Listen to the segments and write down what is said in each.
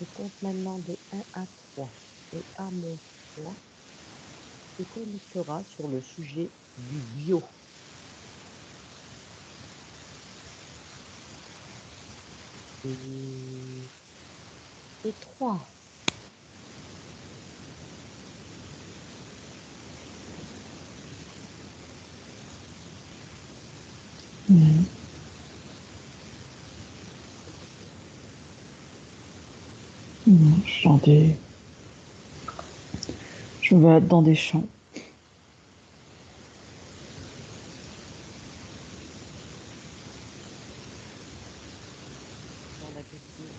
Je compte maintenant de 1 à 3 et à mon tour, tu connecteras sur le sujet du bio. Et 3. Mhm. Je vais être dans des champs. Dans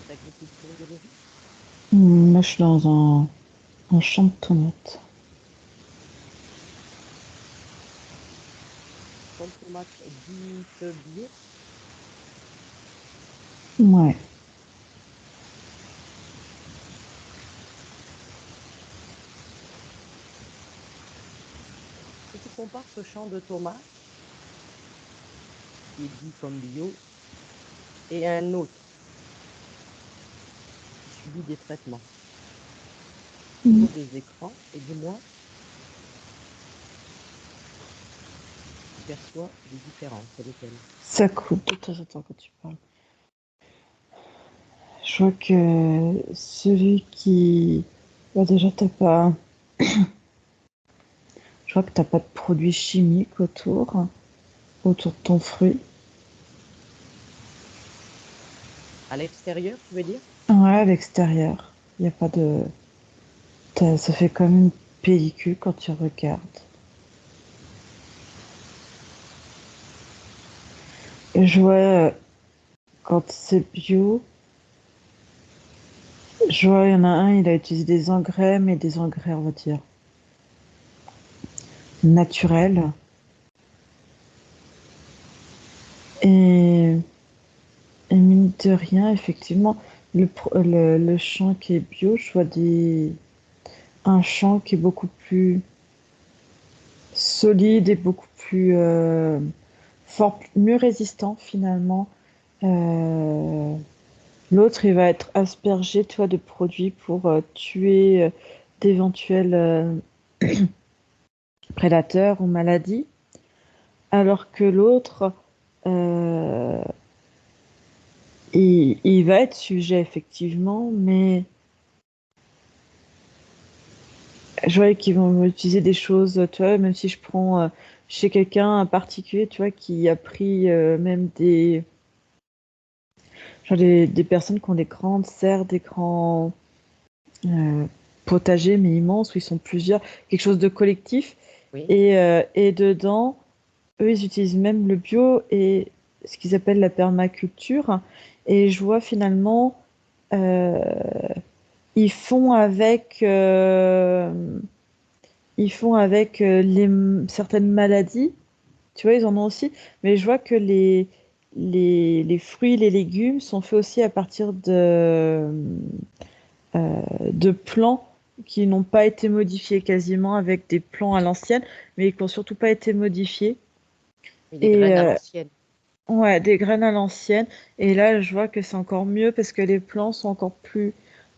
l'agriculture biologique. Moi, je suis dans un champ de tomates. Champ de tomates dites bio. Ouais. Si tu compares ce champ de tomates, qui est dit comme bio, et un autre qui subit des traitements Mhm. sur des écrans, et dis-moi, tu perçois des différences, c'est lequel? Ça coupe de temps en temps quand tu parles. Je vois que celui qui... Bah, déjà, t'as pas... Je vois que t'as pas de produits chimiques autour de ton fruit. À l'extérieur, tu veux dire? Ouais, à l'extérieur. Il n'y a pas de... Ça fait comme une pellicule quand tu regardes. Et je vois, quand c'est bio, je vois, il y en a un, il a utilisé des engrais, mais des engrais, on va dire, naturels. Et, et mine de rien, effectivement, le champ qui est bio, je vois un champ qui est beaucoup plus solide et beaucoup plus fort, mieux résistant finalement. Euh, L'autre, il va être aspergé, tu vois, de produits pour tuer d'éventuels prédateurs ou maladies, alors que l'autre, euh, il va être sujet effectivement, mais je vois qu'ils vont utiliser des choses, tu vois, même si je prends chez quelqu'un en particulier, tu vois, qui a pris même des personnes qui ont des grandes serres, des grands euh, potagers, mais immenses, où ils sont plusieurs, quelque chose de collectif. Oui. Et dedans, eux, ils utilisent même le bio et ce qu'ils appellent la permaculture. Et je vois finalement, euh, ils font avec, euh, ils font avec certaines maladies. Tu vois, ils en ont aussi. Mais je vois que les fruits, les légumes sont faits aussi à partir de plants qui n'ont pas été modifiés quasiment avec des plants à l'ancienne, mais qui n'ont surtout pas été modifiés. Et des Et graines à l'ancienne. ouais, des graines à l'ancienne. Et là, je vois que c'est encore mieux parce que les plants sont encore plus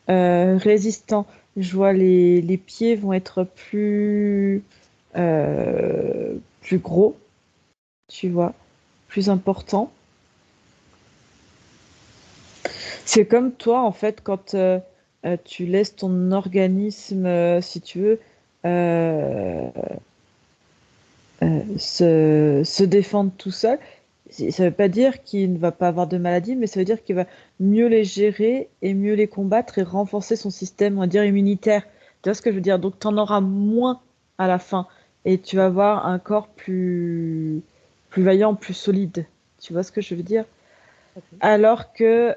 résistants. Je vois les pieds vont être plus gros, tu vois, plus importants. C'est comme toi, en fait, quand tu laisses ton organisme, si tu veux, euh, se défendre tout seul. Ça ne veut pas dire qu'il ne va pas avoir de maladie, mais ça veut dire qu'il va mieux les gérer et mieux les combattre et renforcer son système, on va dire, immunitaire. Tu vois ce que je veux dire? Donc, tu en auras moins à la fin et tu vas Oui. avoir un corps plus vaillant, plus solide. Tu vois ce que je veux dire? Ok. Alors que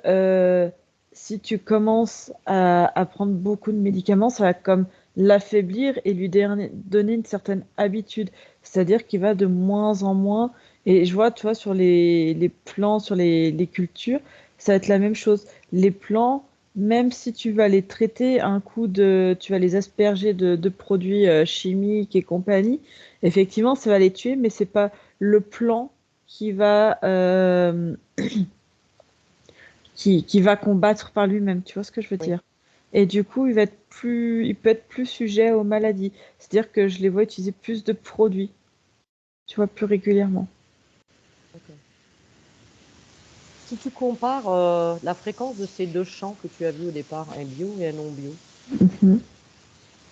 si tu commences à prendre beaucoup de médicaments, ça va comme l'affaiblir et lui donner une certaine habitude. C'est-à-dire qu'il va de moins en moins. Et je vois, tu vois, sur les plants, sur les cultures, ça va être la même chose. Les plants, même si tu vas les traiter tu vas les asperger de produits chimiques et compagnie, effectivement, ça va les tuer, mais c'est pas le plant qui va combattre par lui-même. Tu vois ce que je veux Oui. dire? et du coup, il peut être plus sujet aux maladies. C'est-à-dire que je les vois utiliser plus de produits, tu vois, plus régulièrement. D'accord. Si tu compares la fréquence de ces deux champs que tu as vus au départ, un bio et un non bio, Mhm.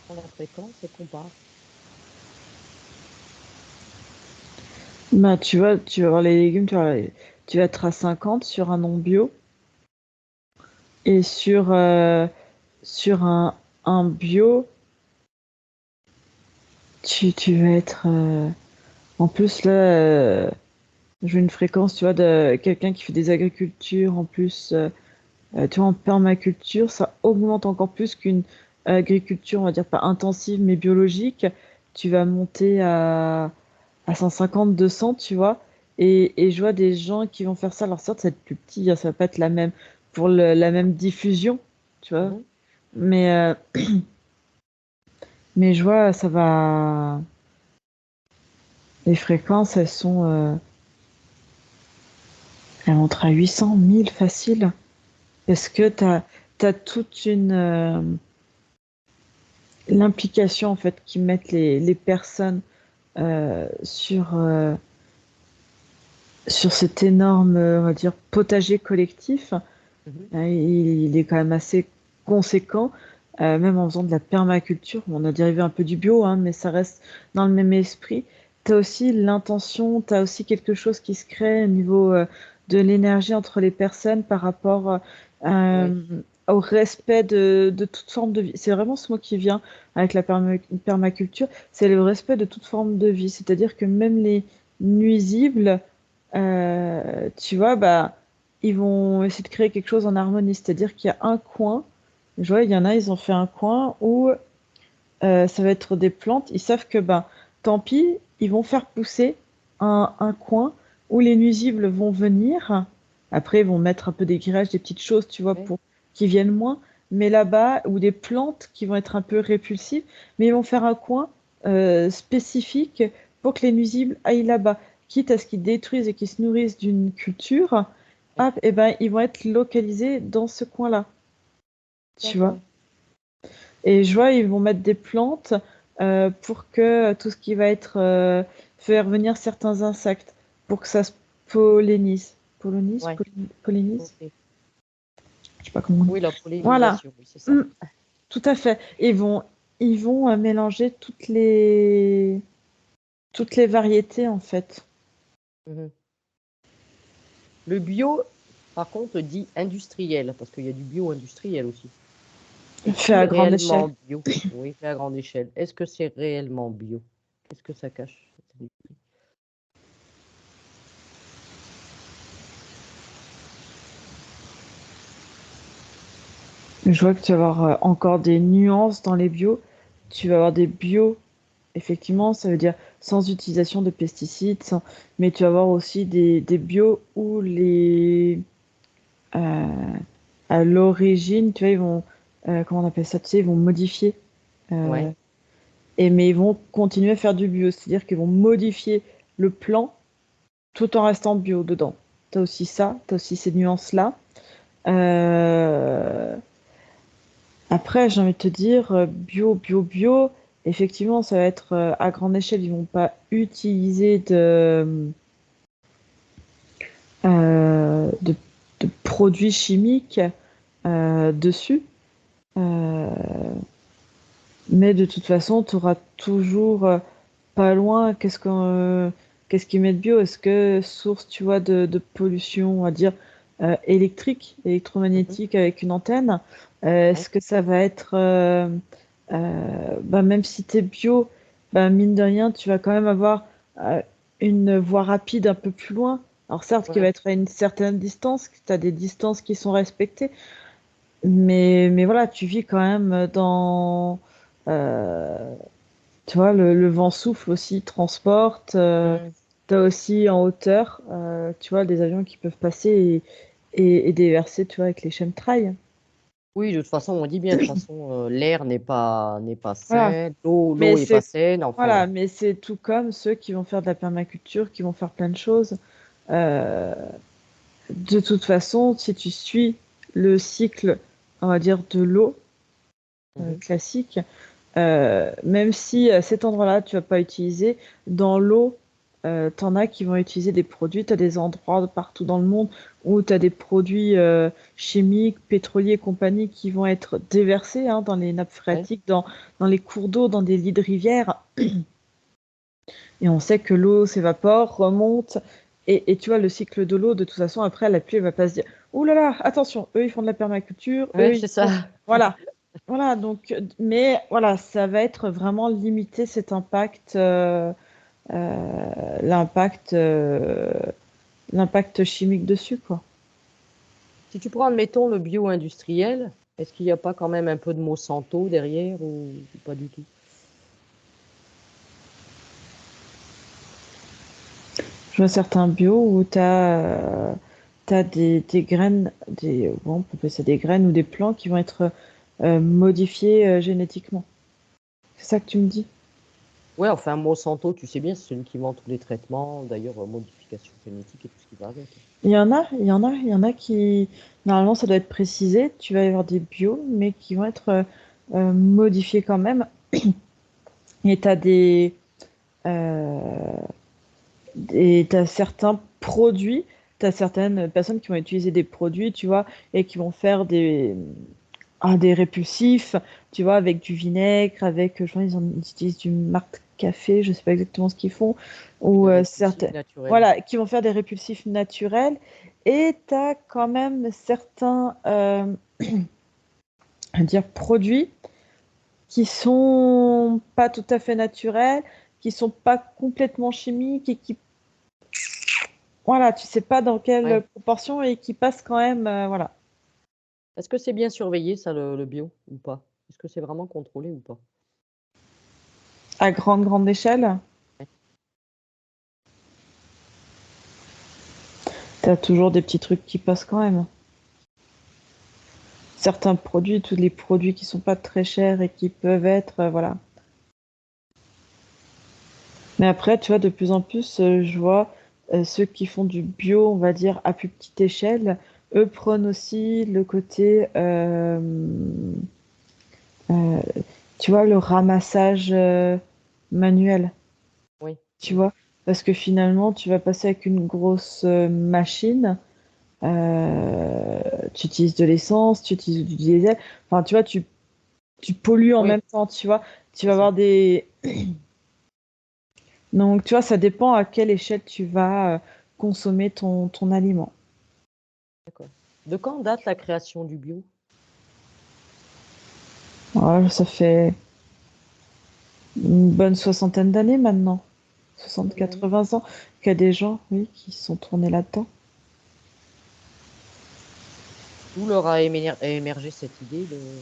prends la fréquence et compare. Bah, tu vas voir les légumes, tu vas être à 50 sur un non bio et sur un bio, tu vas être. En plus, là, je veux une fréquence, tu vois, de quelqu'un qui fait des agricultures en plus. Tu vois, en permaculture, ça augmente encore plus qu'une agriculture, on va dire pas intensive, mais biologique. Tu vas monter à 150, 200, tu vois. Et je vois des gens qui vont faire ça. Alors certes, ça va être plus petit, hein, ça va pas être la même pour la même diffusion, tu vois. Mhm. Mais, euh, mais je vois, ça va. Les fréquences, elles montent à 800, 1000 facile. Parce que t'as toute l'implication en fait qui mettent les personnes sur cet énorme, on va dire, potager collectif. Mhm. Il est quand même assez conséquent, même en faisant de la permaculture. On a dérivé un peu du bio, hein, mais ça reste dans le même esprit. Tu as aussi l'intention, tu as aussi quelque chose qui se crée au niveau de l'énergie entre les personnes par rapport Oui, euh, au respect de toute forme de vie. C'est vraiment ce mot qui vient avec la permaculture, c'est le respect de toute forme de vie. C'est-à-dire que même les nuisibles, tu vois, bah, ils vont essayer de créer quelque chose en harmonie. C'est-à-dire qu'il y a un coin, je vois, il y en a, ils ont fait un coin où ça va être des plantes. Ils savent que, ben, tant pis, ils vont faire pousser un coin où les nuisibles vont venir. Après, ils vont mettre un peu des grillages, des petites choses, tu vois, oui, pour qu'ils viennent moins. Mais là-bas, ou des plantes qui vont être un peu répulsives, mais ils vont faire un coin spécifique pour que les nuisibles aillent là-bas. Quitte à ce qu'ils détruisent et qu'ils se nourrissent d'une culture, oui. hop, et ben, ils vont être localisés dans ce coin-là. Tu vois? D'accord. Et je vois, ils vont mettre des plantes pour que tout ce qui va être faire venir certains insectes, pour que ça se pollinise. Pollinise? Ouais, Pollinise? ok. Je sais pas comment on dit. Oui, la Voilà. pollinisation, oui, c'est ça. Mm, tout à fait. Ils vont mélanger toutes les variétés, en fait. Mhm. Le bio, par contre, dit industriel, parce qu'il y a du bio industriel aussi. Fait Est-il à grande échelle. réellement bio? Oui, fait à grande échelle. Est-ce que c'est réellement bio? Qu'est-ce que ça cache? Je vois que tu vas avoir encore des nuances dans les bios. Tu vas avoir des bios. Effectivement, ça veut dire sans utilisation de pesticides, mais tu vas avoir aussi des bios où euh, à l'origine, tu vois, ils vont, comment on appelle ça, tu sais, ils vont modifier, euh, Ouais. mais ils vont continuer à faire du bio, c'est-à-dire qu'ils vont modifier le plan tout en restant bio dedans. Tu as aussi ça, tu as aussi ces nuances-là. Euh, Après, j'ai envie de te dire, bio, bio, bio, effectivement, ça va être à grande échelle. Ils vont pas utiliser de produits chimiques dessus. Euh, mais de toute façon, tu auras toujours pas loin qu'est-ce qu'ils mettent bio? Est-ce que source, tu vois, de pollution, on va dire, électrique, Mhm. électromagnétique avec une antenne, Ouais. est-ce que ça va être, bah, même si tu es bio, bah, mine de rien, tu vas quand même avoir euh, une voie rapide un peu plus loin. Alors certes, qui va Ouais. être à une certaine distance, tu as des distances qui sont respectées, mais voilà, tu vis quand même euh, tu vois, le vent souffle aussi, transporte. Mhm. T'as aussi en hauteur, tu vois, des avions qui peuvent passer et déverser, tu vois, avec les chemtrails. Oui, de toute façon, on dit bien, de toute façon, l'air n'est pas Voilà. sain, l'eau, Mais l'eau est pas c'est, saine, enfin voilà, bon. mais c'est tout comme ceux qui vont faire de la permaculture, qui vont faire plein de choses. Euh, de toute façon, si tu suis le cycle, on va dire, de l'eau, Mhm. classique, même si à cet endroit-là, tu vas pas utiliser, dans l'eau, t'en as qui vont utiliser des produits. Tu as des endroits partout dans le monde où tu as des produits chimiques, pétroliers et compagnie qui vont être déversés hein, dans les nappes Ouais. phréatiques, dans les cours d'eau, dans des lits de rivière. Et on sait que l'eau s'évapore, remonte. Et tu vois, le cycle de l'eau, de toute façon, après, la pluie, elle va pas se dire, ouh là là, attention, eux, ils font de la permaculture, eux, Ouais, ils c'est font... ça. Voilà. Voilà, donc, mais voilà, ça va être vraiment limité cet impact, l'impact, l'impact chimique dessus, quoi. Si tu prends, admettons, le bio-industriel, est-ce qu'il n'y a pas quand même un peu de Monsanto derrière ou pas du tout? Je vois certains bio où t'as des graines, bon, on peut appeler ça des graines ou des plants qui vont être modifiés génétiquement. C'est ça que tu me dis? Ouais, enfin, Monsanto, tu sais bien, c'est celui qui vend tous les traitements, d'ailleurs, modification génétique et tout ce qui va avec. Il y en a qui, normalement, ça doit être précisé. Tu vas y avoir des bio, mais qui vont être modifiés quand même. Et euh, t'as certains produits, t'as certaines personnes qui vont utiliser des produits, tu vois, et qui vont faire des répulsifs, tu vois, avec du vinaigre, avec, je crois, ils utilisent du marc café, je sais pas exactement ce qu'ils font, Oui, ou des répulsifs certains, naturels. voilà, qui vont faire des répulsifs naturels. Et tu as quand même certains, à dire, produits qui sont pas tout à fait naturels, qui sont pas complètement chimiques et qui, voilà, tu sais pas dans quelle Ouais. proportion et qui passent quand même, voilà, Est-ce que c'est bien surveillé, ça, le bio, ou pas? Est-ce que c'est vraiment contrôlé ou pas? à grande échelle. Ouais. Tu as toujours des petits trucs qui passent quand même. Certains produits, tous les produits qui sont pas très chers et qui peuvent être, voilà. Mais après, tu vois, de plus en plus, je vois ceux qui font du bio, on va dire, à plus petite échelle, eux prennent aussi le côté, euh, tu vois, le ramassage manuel, Oui. tu Mhm. vois, parce que finalement, tu vas passer avec une grosse machine, euh, tu utilises de l'essence, tu utilises du diesel, enfin, tu vois, tu pollues en Oui, même temps, tu vois. Tu c'est vas ça. avoir des... Donc, tu vois, ça dépend à quelle échelle tu vas consommer ton aliment. D'accord. De quand date la création du bio? Voilà, ça fait une bonne soixantaine d'années maintenant, Combien d'années? 60-80 ans, qu'il y a des gens, oui, qui sont tournés là-dedans. D'où leur a émergé cette idée de...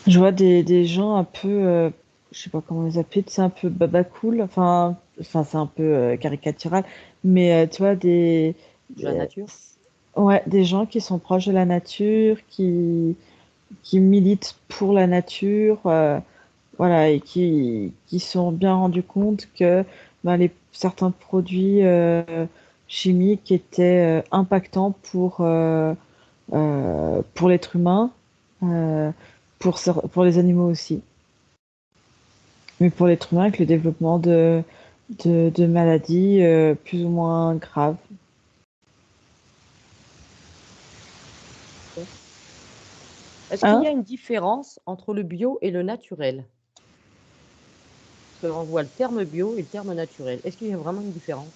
Je vois des gens un peu, je sais pas comment les appeler, c'est un peu baba cool, enfin c'est un peu caricatural, mais tu vois, de la nature? ouais, des gens qui sont proches de la nature, qui militent pour la nature, voilà, et qui se sont bien rendus compte que ben, certains produits chimiques étaient impactants pour l'être humain, euh, pour les animaux aussi. Mais pour l'être humain, avec le développement de maladies plus ou moins graves. Est-ce qu'il y Hein? a une différence entre le bio et le naturel? Parce qu'on voit le terme bio et le terme naturel. Est-ce qu'il y a vraiment une différence?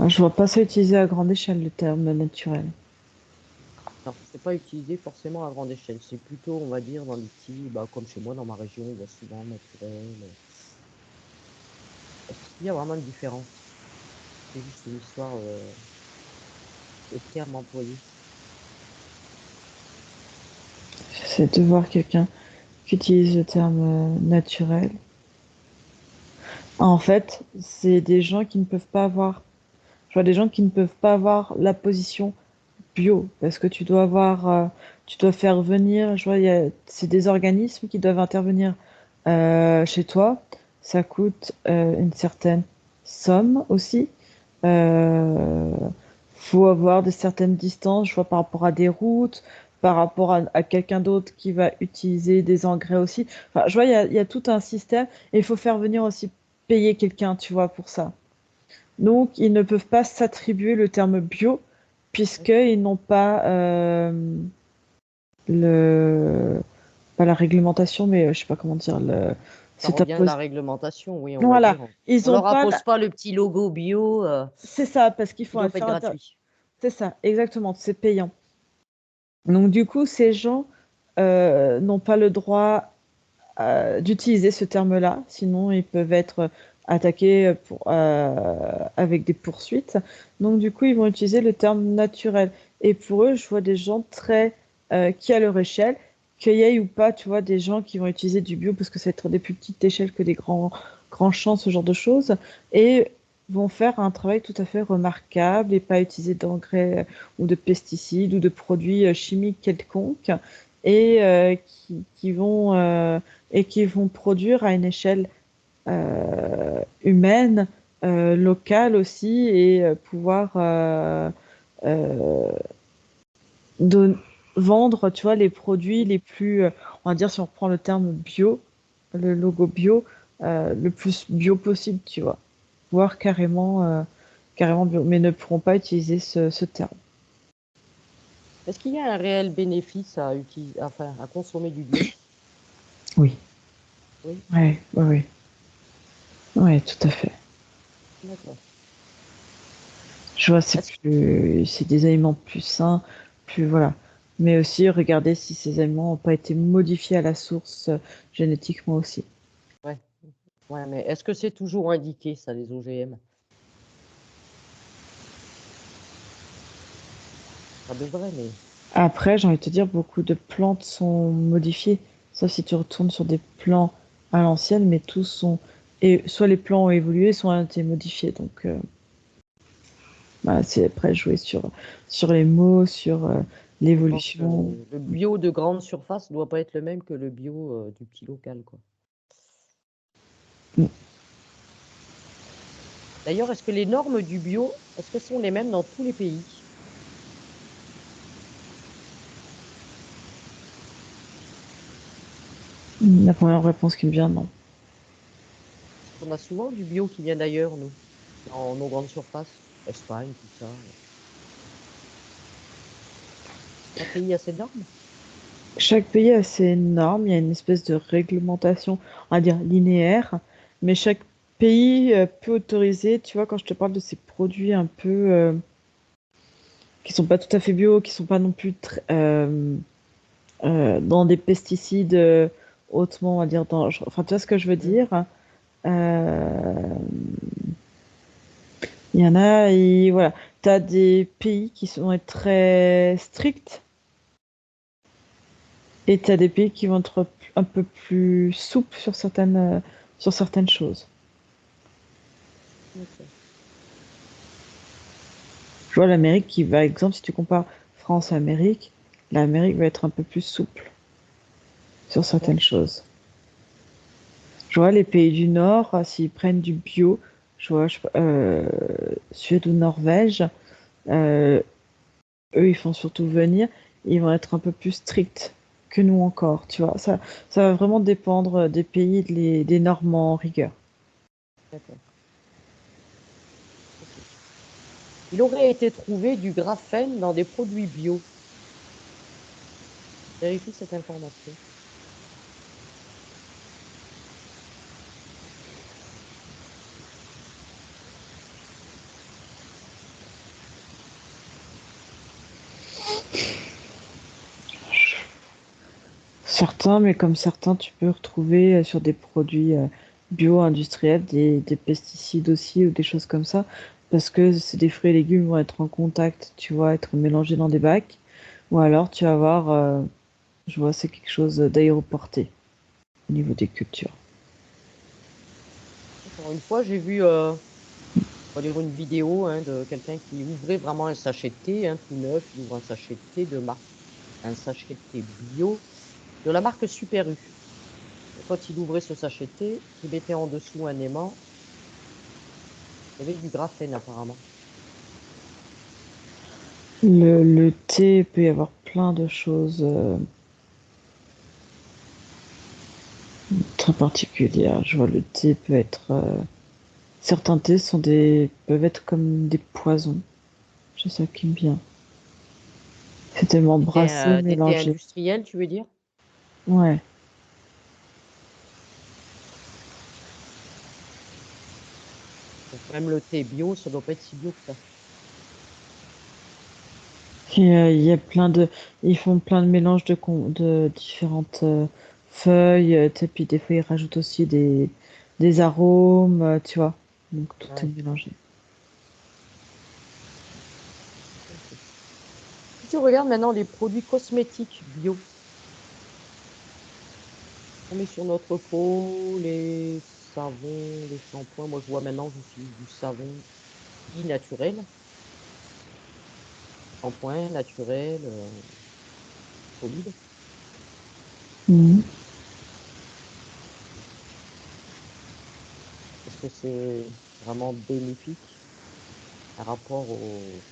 Je vois pas ça utilisé à grande échelle, le terme naturel. Non, c'est pas utilisé forcément à grande échelle. C'est plutôt, on va dire, dans les petits, bah, comme chez moi, dans ma région, on voit souvent naturel. Est-ce qu'il y a vraiment une différence? C'est juste une histoire de termes employés. J'essaie de voir quelqu'un qui utilise le terme naturel. En fait, c'est des gens qui ne peuvent pas avoir. Je vois des gens qui ne peuvent pas avoir la position bio parce que tu dois faire venir. Je vois, c'est des organismes qui doivent intervenir chez toi. Ça coûte une certaine sommes aussi. Euh, faut avoir de certaines distances, je vois, par rapport à des routes, par rapport à quelqu'un d'autre qui va utiliser des engrais aussi. Enfin, je vois, il y a tout un système et il faut faire venir aussi payer quelqu'un, tu vois, pour ça. Donc, ils ne peuvent pas s'attribuer le terme bio puisqu'ils n'ont pas le, pas la réglementation, mais je sais pas comment dire, Ça c'est revient à la impos- réglementation, oui, on va Voilà, dire. ils On ont leur pas, impose pas le petit logo bio, c'est ça, parce qu'il qui faut doit pas être faire, gratuit. c'est ça, exactement, c'est payant. Donc, du coup, ces gens n'ont pas le droit d'utiliser ce terme-là, sinon ils peuvent être attaqués avec des poursuites. Donc du coup, ils vont utiliser le terme naturel. Et pour eux, je vois des gens très qui à leur échelle, qu'il y ait ou pas, tu vois, des gens qui vont utiliser du bio parce que ça va être des plus petites échelles que des grands champs, ce genre de choses, et vont faire un travail tout à fait remarquable et pas utiliser d'engrais ou de pesticides ou de produits chimiques quelconques et qui vont produire à une échelle humaine, locale aussi, et pouvoir euh, de vendre, tu vois, les produits les plus, on va dire, si on reprend le terme bio, le logo bio, le plus bio possible, tu vois, voire carrément bio, mais ne pourront pas utiliser ce terme. Est-ce qu'il y a un réel bénéfice à utiliser, enfin, à consommer du bio? Oui, Oui, ouais, ouais, tout à fait. d'accord. Je vois, Est-ce c'est des aliments plus sains, plus, voilà. Mais aussi, regarder si ces aliments n'ont pas été modifiés à la source génétiquement aussi. ouais, ouais, mais est-ce que c'est toujours indiqué, ça, les OGM? Ça devrait, mais Après, j'ai envie de te dire, beaucoup de plantes sont modifiées. Sauf si tu retournes sur des plants à l'ancienne, mais tous sont, et soit les plants ont évolué, soit ont été modifiés. Donc, bah, c'est après jouer sur les mots, sur je pense que l'évolution. le bio de grande surface ne doit pas être le même que le bio du petit local, quoi. D'ailleurs, est-ce que les normes du bio, est-ce que sont les mêmes dans tous les pays? La première réponse qui me vient, non. On a souvent du bio qui vient d'ailleurs, nous, dans nos grandes surfaces, Espagne, tout ça. Chaque pays a ses normes? Chaque pays a ses normes, il y a une espèce de réglementation, on va dire linéaire, mais chaque pays peut autoriser, tu vois, quand je te parle de ces produits un peu qui sont pas tout à fait bio, qui sont pas non plus dans des pesticides hautement, on va dire, dangereux. Enfin, tu vois ce que je veux Hmm. dire? Euh, Il y en a, et voilà. Tu as des pays qui sont très stricts et tu as des pays qui vont être un peu plus souples sur certaines choses. Ok. Je vois l'Amérique qui, par exemple, si tu compares France à Amérique, l'Amérique va être un peu plus souple sur D'accord. certaines choses. Je vois les pays du Nord, s'ils prennent du bio, je vois Suède ou Norvège, euh, eux, ils font surtout venir, ils vont être un peu plus stricts que nous encore, tu vois. Ça va vraiment dépendre des pays, et des normes en rigueur. D'accord. Ok. Il aurait été trouvé du graphène dans des produits bio. Vérifie cette information. Certains, mais comme certains, tu peux retrouver sur des produits bio-industriels des pesticides aussi ou des choses comme ça, parce que c'est des fruits et légumes vont être en contact, tu vois, être mélangés dans des bacs, ou alors tu vas avoir, je vois, c'est quelque chose d'aéroporté au niveau des cultures. Encore une fois, j'ai vu on va dire une vidéo hein, de quelqu'un qui ouvrait vraiment un sachet de thé, hein, tout neuf. Il ouvre un sachet de thé un sachet de thé bio de la marque Super U. Et quand il ouvrait ce sachet de thé, il mettait en dessous un aimant avec du graphène apparemment. Le thé, il peut y avoir plein de choses très particulières. Je vois, le thé peut être. Certains thés peuvent être comme des poisons. C'est ça qui me vient. C'est tellement brassé, Des thés mélangé. industriels, tu veux dire? Ouais. Donc même le thé bio, ça doit pas être si bio que ça. Puis, il y a ils font plein de mélanges de différentes feuilles. Tu sais, puis des fois, ils rajoutent aussi des arômes, tu vois. Donc tout est Ouais, mélangé. ok. Si tu regardes maintenant les produits cosmétiques bio qu'on met sur notre peau, les savons, les shampoings, moi je vois maintenant j'utilise du savon dit naturel, shampoing naturel, solide. Mhm. Est-ce que c'est vraiment bénéfique par rapport aux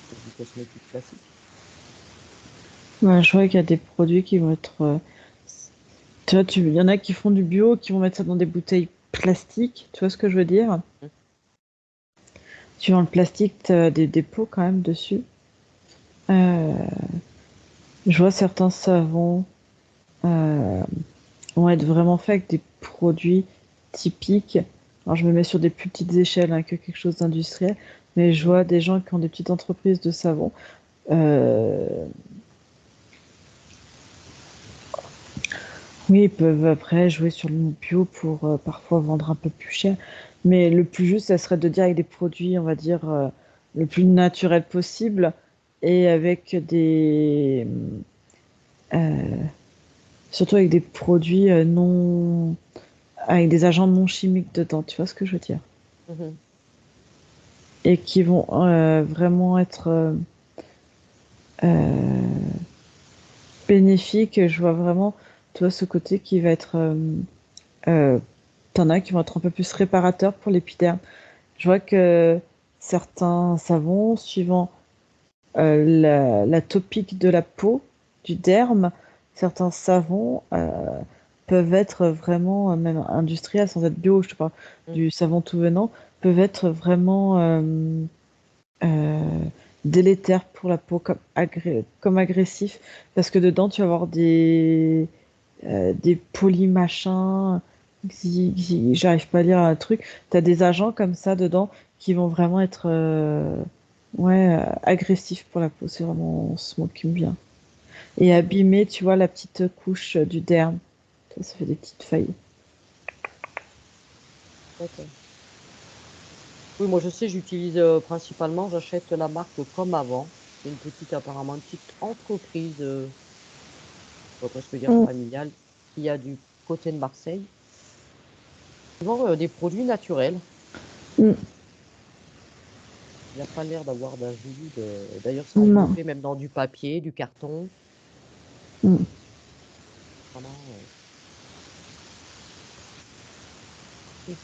produits cosmétiques classiques? Ouais, je vois qu'il y a des produits qui vont être. Tu vois, il y en a qui font du bio, qui vont mettre ça dans des bouteilles plastiques. Tu vois ce que je veux dire? Hmm. Suivant le plastique, tu as des dépôts quand même dessus. Euh, je vois certains savons euh, vont être vraiment faits avec des produits typiques. Alors, je me mets sur des plus petites échelles hein, que quelque chose d'industriel, mais je Hmm. vois des gens qui ont des petites entreprises de savon. Euh, oui, ils peuvent après jouer sur le bio pour parfois vendre un peu plus cher. Mais le plus juste, ça serait de dire avec des produits, on va dire, le plus naturel possible et avec euh, surtout avec des produits non, avec des agents non chimiques dedans. Tu vois ce que je veux dire? Mhm. Et qui vont vraiment être euh, bénéfiques. Je vois vraiment, tu vois, ce côté qui va être. Euh, T'en as qui vont être un peu plus réparateurs pour l'épiderme. Je vois que certains savons, suivant la topique de la peau, du derme, certains savons peuvent être vraiment, même industriels, sans être bio, je te parle Hmm. du savon tout venant, peuvent être vraiment euh, délétères pour la peau, comme agressifs, parce que dedans, tu vas avoir des polymachins, j'arrive pas à lire un truc, tu as des agents comme ça dedans qui vont vraiment être ouais, agressifs pour la peau. C'est vraiment ce mot qui me vient. Et Mhm. abîmer, tu vois, la petite couche du derme. Ça fait des petites failles. D'accord. Oui, moi je sais, j'utilise principalement, j'achète la marque Comme Avant. C'est une petite, apparemment, une petite entreprise, on va presque dire Mm, familiale, qui a du côté de Marseille. Ils vendent des produits naturels. mm, Il n'y a pas l'air d'avoir d'ajout. D'ailleurs, c'est non. enveloppé même dans du papier, du carton. Mm. Vraiment, ok.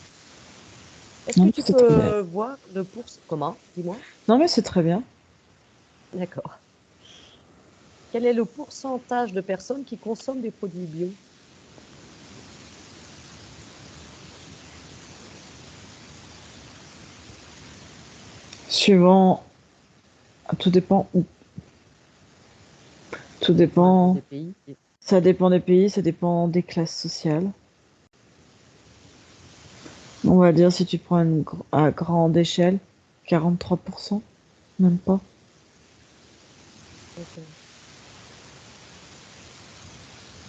Est-ce que Non, tu c'est très bien. peux voir le Comment? Dis-moi. Non, mais c'est très bien. D'accord. Quel est le pourcentage de personnes qui consomment des produits bio? Suivant, tout dépend où. Tout Ouais, il y a dépend. des pays. Ça dépend des pays, ça dépend des classes sociales. On va dire si tu prends à grande échelle, 43%, même pas. D'accord.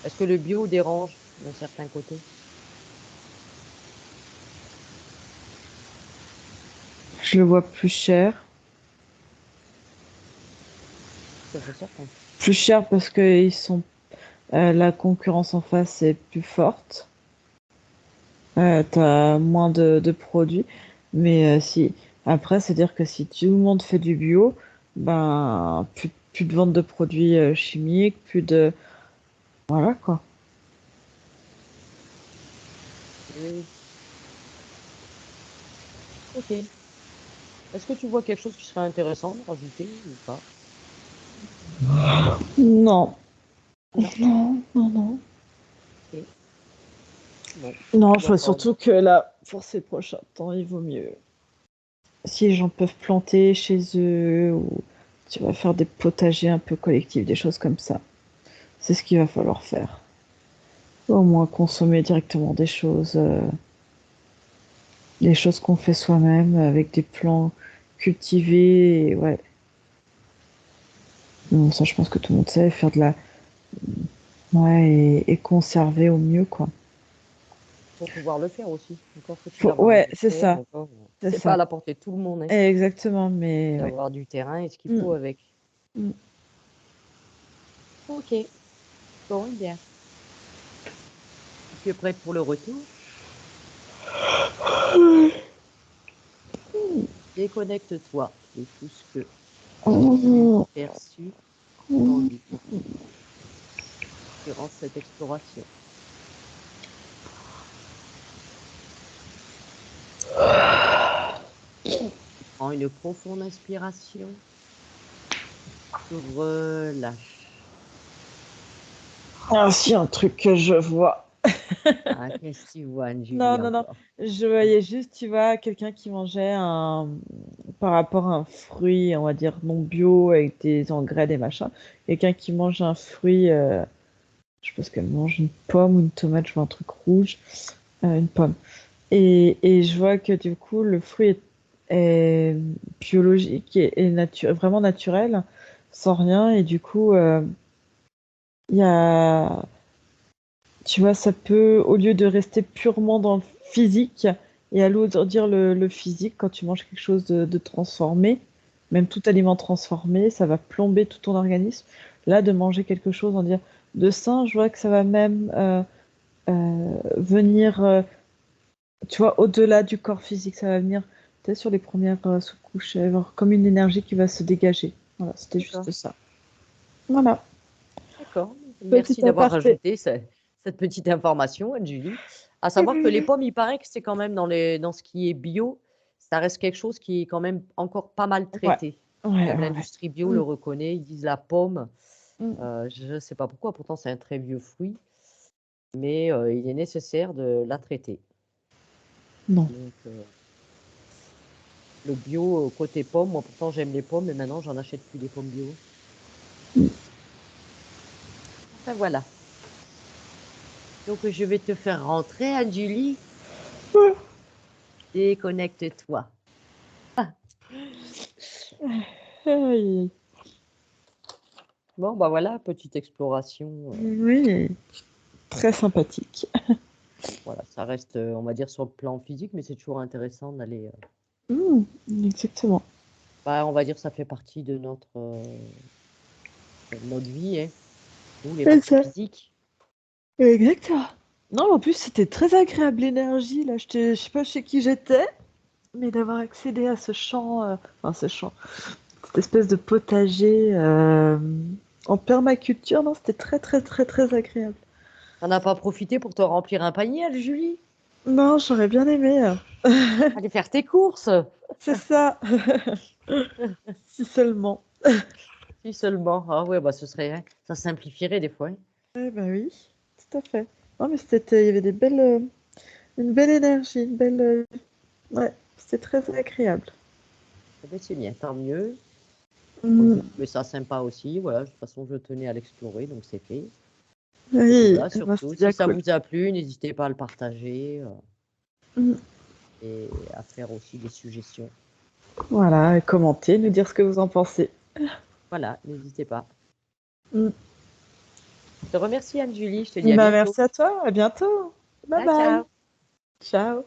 Est-ce que le bio dérange d'un certain côté? Je le vois plus cher. Ça, c'est certain. Plus cher parce que la concurrence en face est plus forte. T'as moins de produits. Mais si après, c'est-à-dire que si tout le monde fait du bio, ben plus de vente de produits chimiques, plus de. Voilà quoi. Oui, oui, oui. Ok. Est-ce que tu vois quelque chose qui serait intéressant de rajouter ou pas? Non, Non. non, non, non. Ok. Bon, Non, je je vois vois pas. surtout que là, pour ces prochains temps, il vaut mieux. Si les gens peuvent planter chez eux, ou tu vas faire des potagers un peu collectifs, des choses comme ça. C'est ce qu'il va falloir faire. Au moins consommer directement des choses qu'on fait soi-même avec des plants cultivés. Ouais. Non, ça, je pense que tout le monde sait faire de la. Ouais, et conserver au mieux, quoi. Pour pouvoir le faire aussi. Encore faut-il avoir Ouais, du c'est terre, ça. encore. C'est C'est pas à ça. la portée de tout le monde, hein, Exactement, mais ouais. d'avoir du terrain et ce qu'il Mm, faut avec. mm. Ok, bon, eh bien. Tu es prête pour le retour? Déconnecte-toi de tout ce que tu as Mm, perçu, mm. entendu durant cette exploration. Prends une profonde inspiration, tu relâches. Ah, si, un truc que je vois. Ah, qu'est-ce que tu vois, Non, Anne-Julie, non, non. encore? Je voyais juste, tu vois, quelqu'un qui mangeait par rapport à un fruit, on va dire, non bio, avec des engrais, des machins. Quelqu'un qui mange un fruit, je pense qu'elle mange une pomme ou une tomate, je vois un truc rouge, une pomme. Et je vois que du coup, le fruit est biologique et vraiment naturel, sans rien. Et du coup, il y a, tu vois, ça peut, au lieu de rester purement dans le physique, et alourdir le physique, quand tu manges quelque chose de transformé, même tout aliment transformé, ça va plomber tout ton organisme. Là, de manger quelque chose, on dire, de sain, je vois que ça va même venir, tu vois, au-delà du corps physique, ça va venir peut-être sur les premières sous-couches, genre comme une énergie qui va se dégager. Voilà, c'était D'accord, juste ça. Voilà, d'accord. petit Merci d'avoir aparté. rajouté cette petite information, Anne-Julie. À savoir que les pommes, il paraît que c'est quand même dans ce qui est bio, ça reste quelque chose qui est quand même encore pas mal Ouais, traité. ouais, Même ouais. l'industrie bio Mm, le reconnaît. Ils disent la pomme, mm. je ne sais pas pourquoi, pourtant c'est un très vieux fruit, mais il est nécessaire de la traiter. Non. Donc, le bio, côté pommes, moi pourtant j'aime les pommes, mais maintenant j'en achète plus des pommes bio. Enfin voilà. Donc je vais te faire rentrer, Anne-Julie. Déconnecte-toi. Aïe. Bon, bah voilà, petite exploration. Oui, très sympathique. Voilà, ça reste, on va dire, sur le plan physique, mais c'est toujours intéressant d'aller. Mm, exactement. Bah, on va dire, ça fait partie de notre vie, hein. Nous, les C'est parties ça. physiques. Exactement. Non, en plus, c'était très agréable l'énergie. Là, je sais pas chez qui j'étais, mais d'avoir accédé à ce champ, enfin, ce champ, cette espèce de potager en permaculture, non, c'était très, très, très, très agréable. T'en as pas profité pour te remplir un panier, Julie? Non, j'aurais bien aimé. Aller faire tes courses. C'est ça. Si seulement. Si seulement. Ah ouais, bah ce serait, hein, ça simplifierait des fois, hein. Eh ben oui, tout à fait. Non, mais c'était, il y avait une belle énergie, une belle, ouais, c'était très agréable. Eh ben, c'est bien, tant mieux. Moi, j'ai Mm, trouvé ça sympa aussi. Voilà, de toute façon, je tenais à l'explorer, donc c'est fait. Et puis oui, voilà, moi, surtout, c'était si bien ça cool. vous a plu, n'hésitez pas à le partager Mm, et à faire aussi des suggestions. voilà, commentez, nous dire ce que vous en pensez. Voilà, n'hésitez pas. Mm. Je te remercie, Anne-Julie. Je te dis à Bah, bientôt. merci à toi, à bientôt. Bye Ciao, bye. ciao. Ciao.